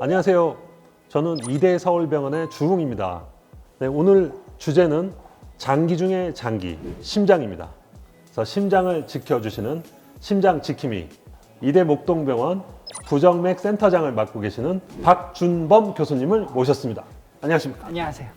안녕하세요. 저는 이대 서울병원의 주웅입니다. 네, 오늘 주제는 장기 중에 장기, 심장입니다. 그래서 심장을 지켜주시는 심장 지킴이 이대 목동병원 부정맥 센터장을 맡고 계시는 박준범 교수님을 모셨습니다. 안녕하십니까? 안녕하세요.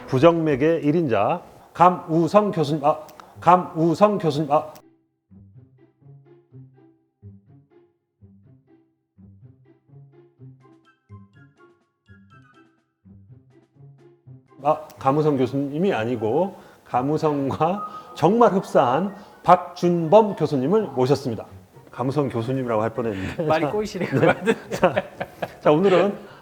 부정맥의 1인자 감우성 교수님, 감우성 교수님, 감우성 교수님이 아니고 감우성과 정말 흡사한 박준범 교수님을 모셨습니다. 감우성 교수님이라고 할 뻔했는데 말이 꼬이시는 것 같은데. 자, 오늘은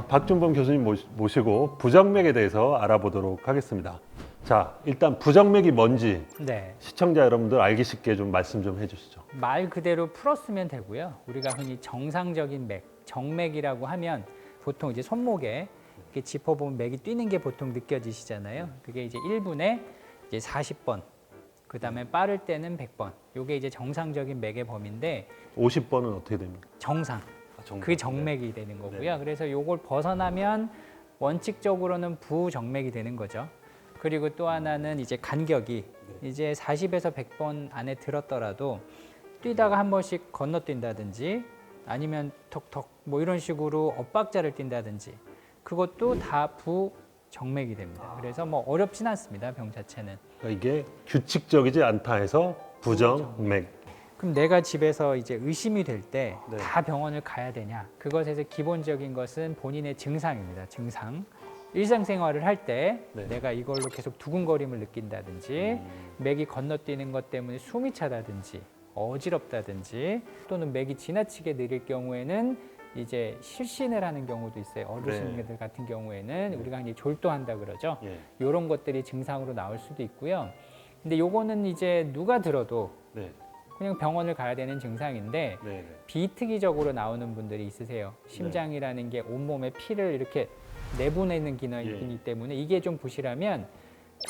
박준범 교수님 모시고 부정맥에 대해서 알아보도록 하겠습니다. 자, 일단 부정맥이 뭔지 네. 시청자 여러분들 알기 쉽게 좀 말씀 좀 해주시죠. 말 그대로 풀었으면 되고요. 우리가 흔히 정상적인 맥, 정맥이라고 하면 보통 이제 손목에 이렇게 짚어보면 맥이 뛰는 게 보통 느껴지시잖아요. 그게 이제 1분에 이제 40번, 그 다음에 빠를 때는 100번. 이게 이제 정상적인 맥의 범위인데 50번은 어떻게 됩니까? 정상. 정상. 그 정맥이 되는 거고요. 네. 그래서 요걸 벗어나면 원칙적으로는 부정맥이 되는 거죠. 그리고 또 하나는 이제 간격이 이제 40에서 100번 안에 들었더라도 뛰다가 한 번씩 건너뛴다든지 아니면 턱턱 뭐 이런 식으로 엇박자를 뛴다든지 그것도 다 부정맥이 됩니다. 그래서 뭐 어렵진 않습니다. 병 자체는. 그러니까 이게 규칙적이지 않다 해서 부정맥. 그럼 내가 집에서 이제 의심이 될 때 다 네. 병원을 가야 되냐? 그것에서 기본적인 것은 본인의 증상입니다. 증상. 일상생활을 할 때 네. 내가 이걸로 계속 두근거림을 느낀다든지 맥이 건너뛰는 것 때문에 숨이 차다든지 어지럽다든지 또는 맥이 지나치게 느릴 경우에는 이제 실신을 하는 경우도 있어요. 어르신들 같은 경우에는 우리가 이제 졸도한다 그러죠. 예. 이런 것들이 증상으로 나올 수도 있고요. 근데 요거는 이제 누가 들어도 네. 그냥 병원을 가야 되는 증상인데 네. 비특이적으로 나오는 분들이 있으세요. 심장이라는 게 온몸에 피를 이렇게 내보내는 기능이기 때문에 이게 좀 부실하면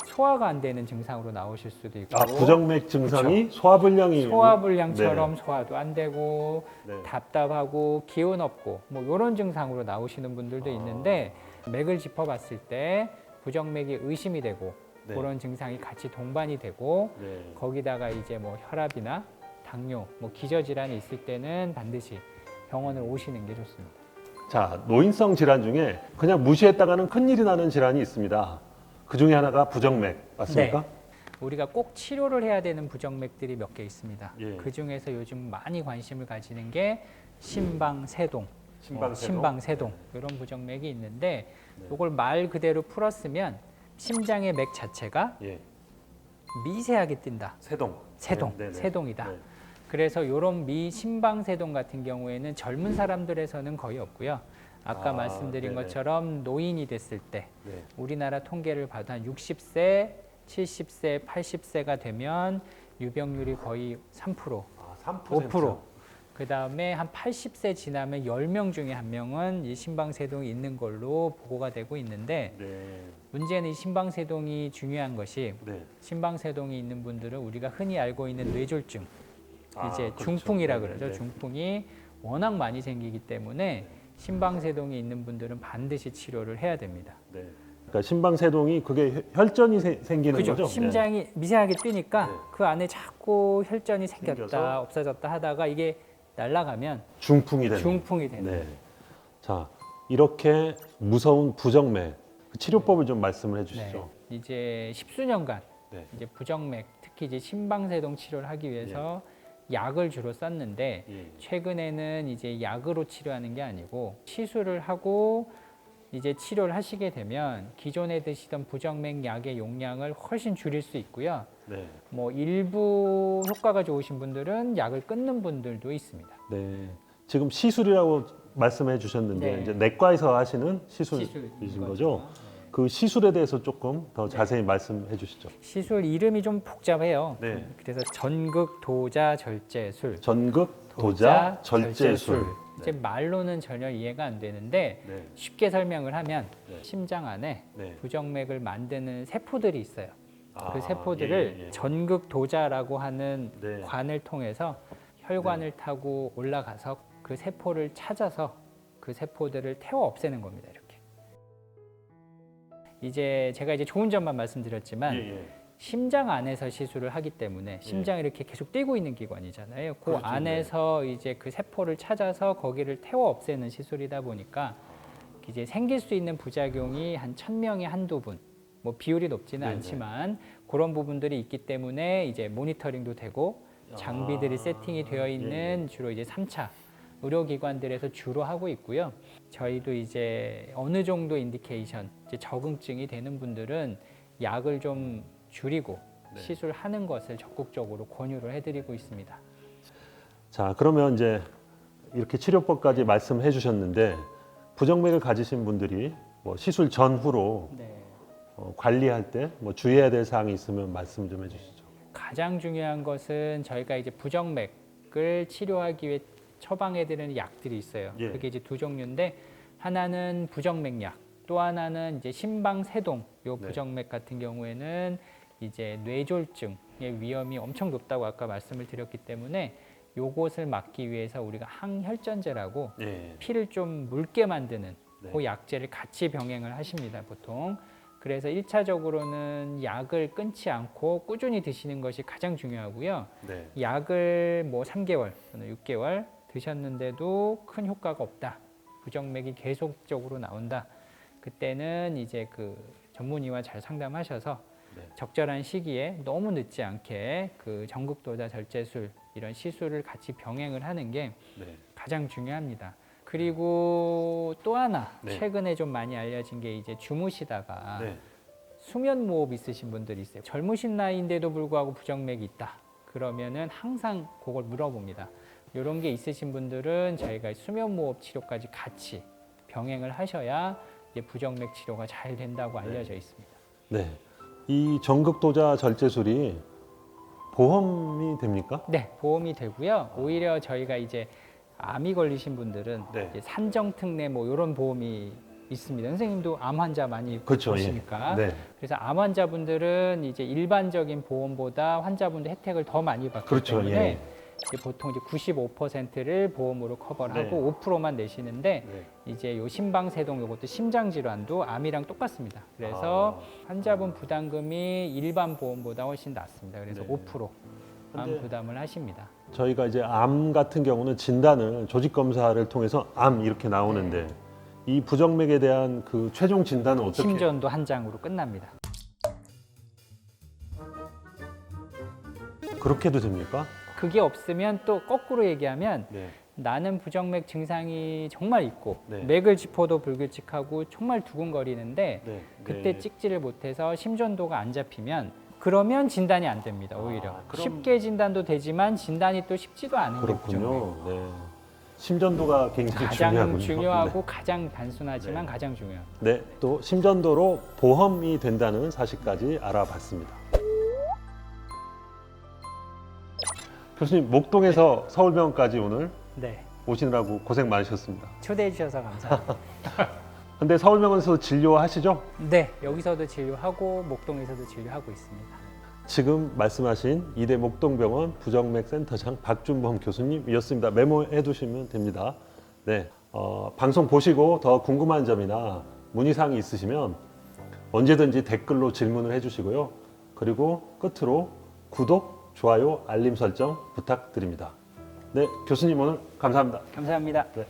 소화가 안 되는 증상으로 나오실 수도 있고 부정맥 증상이 소화불량이 소화불량처럼 소화도 안 되고 네. 답답하고 기운 없고 뭐 이런 증상으로 나오시는 분들도 있는데 맥을 짚어봤을 때 부정맥이 의심이 되고 네. 그런 증상이 같이 동반이 되고 네. 거기다가 이제 뭐 혈압이나 당뇨, 뭐 기저질환이 있을 때는 반드시 병원을 오시는 게 좋습니다. 자, 노인성 질환 중에 그냥 무시했다가는 큰일이 나는 질환이 있습니다. 그 중에 하나가 부정맥 맞습니까? 네. 우리가 꼭 치료를 해야 되는 부정맥들이 몇 개 있습니다. 예. 그 중에서 요즘 많이 관심을 가지는 게 심방세동, 심방세동? 심방세동 이런 부정맥이 있는데 이걸 말 그대로 풀었으면 심장의 맥 자체가 예. 미세하게 뛴다. 세동. 세동, 네, 네, 네. 세동이다. 네. 그래서 이런 심방세동 같은 경우에는 젊은 사람들에서는 거의 없고요. 아까 말씀드린 네네. 것처럼 노인이 됐을 때 네. 우리나라 통계를 봐도 한 60세, 70세, 80세가 되면 유병률이 거의 3%, 3%. 5%. 그 다음에 한 80세 지나면 10명 중에 한 명은 이 심방세동이 있는 걸로 보고가 되고 있는데 네. 문제는 이 심방세동이 중요한 것이 네. 심방세동이 있는 분들은 우리가 흔히 알고 있는 뇌졸중, 이제 그렇죠. 중풍이라 네, 그러죠. 네. 중풍이 워낙 많이 생기기 때문에 심방세동이 있는 분들은 반드시 치료를 해야 됩니다. 네. 그러니까 심방세동이 그게 혈전이 생기는 그죠? 거죠? 심장이 미세하게 뛰니까 네. 그 안에 자꾸 혈전이 생겼다, 생겨서? 없어졌다 하다가 이게 날아가면 중풍이 되는. 중풍이 되는 네. 거예요. 자, 이렇게 무서운 부정맥 그 치료법을 좀 말씀을 해주시죠. 네. 이제 십수년간 네. 이제 부정맥, 특히 이제 심방세동 치료를 하기 위해서 약을 주로 썼는데 예. 최근에는 이제 약으로 치료하는 게 아니고 시술을 하고 이제 치료를 하시게 되면 기존에 드시던 부정맥 약의 용량을 훨씬 줄일 수 있고요. 네. 뭐 일부 효과가 좋으신 분들은 약을 끊는 분들도 있습니다. 네. 지금 시술이라고 말씀해 주셨는데 네. 이제 내과에서 하시는 시술이신 시술인 거죠? 그 시술에 대해서 조금 더 자세히 말씀해 주시죠. 시술 이름이 좀 복잡해요. 네. 그래서 전극 도자 절제술, 전극 도자 절제술. 이제 말로는 전혀 이해가 안 되는데 네. 쉽게 설명을 하면 네. 심장 안에 네. 부정맥을 만드는 세포들이 있어요. 아, 그 세포들을 예, 예. 전극 도자라고 하는 네. 관을 통해서 혈관을 타고 올라가서 그 세포를 찾아서 그 세포들을 태워 없애는 겁니다. 이렇게. 이제 제가 좋은 점만 말씀드렸지만 예, 예. 심장 안에서 시술을 하기 때문에 심장이 이렇게 계속 뛰고 있는 기관이잖아요. 그 그렇죠, 안에서 이제 그 세포를 찾아서 거기를 태워 없애는 시술이다 보니까 이제 생길 수 있는 부작용이 한 1000명에 한두 분, 뭐 비율이 높지는 네네. 않지만 그런 부분들이 있기 때문에 이제 모니터링도 되고 장비들이 아, 세팅이 되어 있는 주로 이제 3차 의료기관들에서 주로 하고 있고요. 저희도 이제 어느 정도 인디케이션, 이제 적응증이 되는 분들은 약을 좀 줄이고 네. 시술하는 것을 적극적으로 권유를 해드리고 있습니다. 자, 그러면 이제 이렇게 치료법까지 말씀해 주셨는데 부정맥을 가지신 분들이 뭐 시술 전후로 네. 관리할 때 뭐 주의해야 될 사항이 있으면 말씀 좀 해주시죠. 가장 중요한 것은 저희가 이제 부정맥을 치료하기 위해 처방해드리는 약들이 있어요. 예. 그게 이제 두 종류인데 하나는 부정맥약, 또 하나는 이제 심방세동. 요 네. 부정맥 같은 경우에는 이제 뇌졸중의 위험이 엄청 높다고 아까 말씀을 드렸기 때문에 요것을 막기 위해서 우리가 항혈전제라고 예. 피를 좀 묽게 만드는 네. 그 약제를 같이 병행을 하십니다, 보통. 그래서 1차적으로는 약을 끊지 않고 꾸준히 드시는 것이 가장 중요하고요. 네. 약을 뭐 3개월 또는 6개월 드셨는데도 큰 효과가 없다. 부정맥이 계속적으로 나온다. 그때는 이제 그 전문의와 잘 상담하셔서 네. 적절한 시기에 너무 늦지 않게 그 전극도자 절제술 이런 시술을 같이 병행을 하는 게 네. 가장 중요합니다. 그리고 또 하나 네. 최근에 좀 많이 알려진 게 이제 주무시다가 네. 수면 무호흡 있으신 분들이 있어요. 젊으신 나이인데도 불구하고 부정맥이 있다. 그러면은 항상 그걸 물어봅니다. 이런 게 있으신 분들은 저희가 수면 무호흡 치료까지 같이 병행을 하셔야 이제 부정맥 치료가 잘 된다고 알려져 있습니다. 네. 이 전극도자 절제술이 보험이 됩니까? 네, 보험이 되고요. 오히려 저희가 이제 암이 걸리신 분들은 네. 이제 산정특례 뭐 이런 보험이 있습니다. 선생님도 암 환자 많이 그렇죠. 보시니까. 예. 네. 그래서 암 환자분들은 이제 일반적인 보험보다 환자분들 혜택을 더 많이 받기 그렇죠. 때문에 예. 이제 보통 이제 95%를 보험으로 커버를 네. 하고 5%만 내시는데 네. 이제 요 심방세동 요것도 심장 질환도 암이랑 똑같습니다. 그래서 환자분 부담금이 일반 보험보다 훨씬 낮습니다. 그래서 네. 5%암 근데 부담을 하십니다. 저희가 이제 암 같은 경우는 진단을 조직 검사를 통해서 암 이렇게 나오는데 이 부정맥에 대한 그 최종 진단은 어떻게? 심전도 한 장으로 끝납니다. 그렇게도 됩니까? 그게 없으면 또 거꾸로 얘기하면 네. 나는 부정맥 증상이 정말 있고 네. 맥을 짚어도 불규칙하고 정말 두근거리는데 네. 그때 네. 찍지를 못해서 심전도가 안 잡히면 그러면 진단이 안 됩니다. 오히려 그럼- 쉽게 진단도 되지만 진단이 또 쉽지도 않은 게 부정맥. 그렇군요. 네. 심전도가 굉장히 가장 중요하군요. 중요하고 가장 단순하지만 네. 가장 중요한. 네. 또 심전도로 보험이 된다는 사실까지 알아봤습니다. 교수님 목동에서 서울병원까지 오늘 네, 오시느라고 고생 많으셨습니다. 초대해 주셔서 감사합니다. 근데 서울병원에서 진료하시죠? 네, 여기서도 진료하고 목동에서도 진료하고 있습니다. 지금 말씀하신 이대 목동병원 부정맥센터장 박준범 교수님이었습니다. 메모해 두시면 됩니다. 네, 방송 보시고 더 궁금한 점이나 문의사항이 있으시면 언제든지 댓글로 질문을 해주시고요. 그리고 끝으로 구독, 좋아요, 알림 설정 부탁드립니다. 네, 교수님 오늘 감사합니다. 감사합니다. 네.